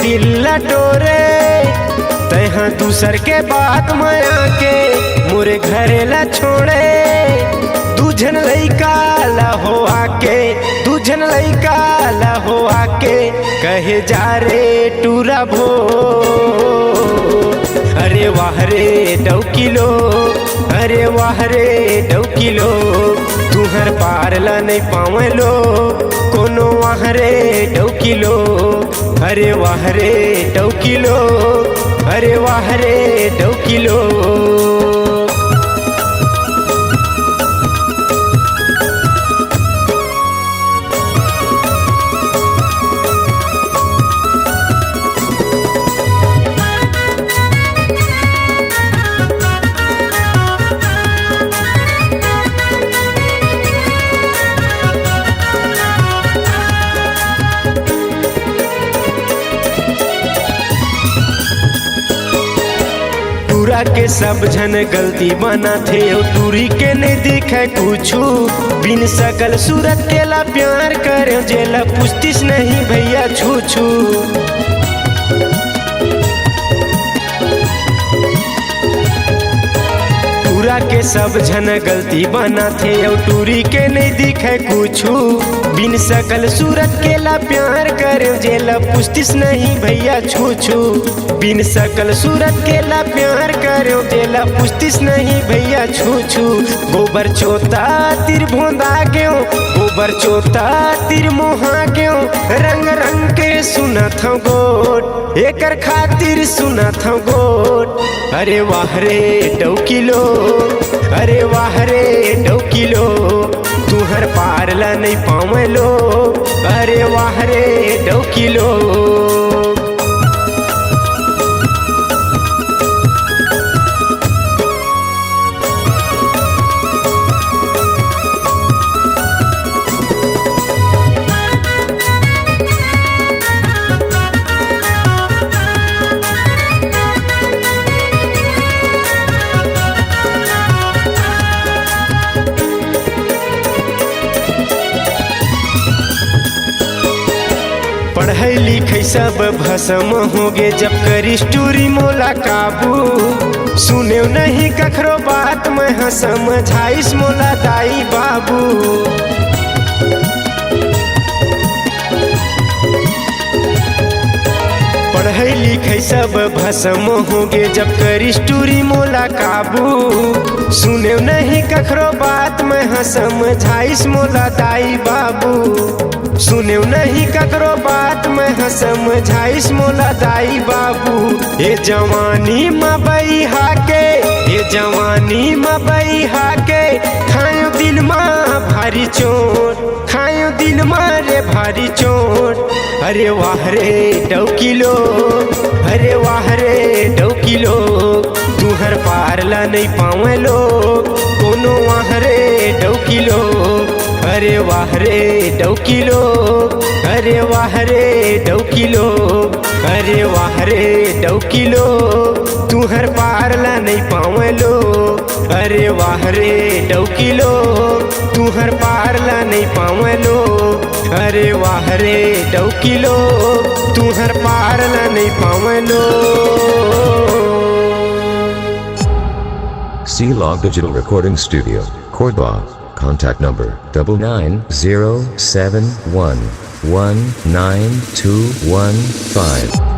दिल लटोरे, तहाँ दूसर के बात में आके मोरे घरे ला छोड़े। दूजन लइका ला हो आके, दूजन लइका ला हो आके कहे जा रे टूरा भो। अरे वाह रे डौकिलो, अरे वाह रे डौकिलो, तुहर पार ला नहीं पावलो कोनो वाह रे डौकिलो। अरे वाह रे डौकिलो, अरे वाह रे डौकिलो। टूरा के सब जन गलती बना थे, टूरी के नहीं दिखे कुछू। बिन सकल सूरत के ला प्यार करे जेला पुस्तिस नहीं भैया छू छू। टूरा के सब जन गलती बना थे, टूरी के नहीं दिखे कुछू। बिन सकल सूरत के ला प्यार करे जेला पुस्तिस नहीं भैया छू छू। बिन सकल सूरत के ला प्यार करो जेला पुस्तिस नहीं भैया छू छू। गोबर चोता तिर भोंदा क्यों, गोबर चोता तिर मोहा क्यों, रंग रंग के सुना था गोट एकर खातिर सुना था गोट। अरे वाह रे डौकिलो, अरे वाह रे डौकिलो, तुहर पार ला नहीं पावलो। अरे वाह रे डौकिलो। पढ़ाई लिखाई सब भसम हो गे जब करी स्टोरी मोला काबू। सुने नहीं कखरो बात में हाँ समझाइस मोला दाई बाबू। पढ़ाई लिखाई सब भसम हो गे जब करी स्टोरी मोला काबू। सुने नहीं कखरो बात में हाँ समझाइस मोला दाई बाबू। सुने नहीं ककरो बात में हाँ समझाइस मोला दाई बाबू। ये जवानी मबई हाके, ये जवानी मबई हाके, खायो दिल माँ भारी चोट, खायो दिल मारे भारी चोट। अरे वाह रे डौकिलो, अरे वाह रे डौकिलो, तुहर पार ला नहीं पावलो कोनो वाह रे डौकिलो। अरे वाह रे डौकिलो, अरे वाह रे डौकिलो, अरे वाह रे डौकिलो, तुहर पार ला नहीं पावलो। अरे वाह रे डौकिलो, तुहर पार ला नहीं पावलो। अरे वाह रे डौकिलो, तुहर पार ला नहीं Paulo. C-Log Digital Recording Studio, Cordoba. Contact number 9907119215.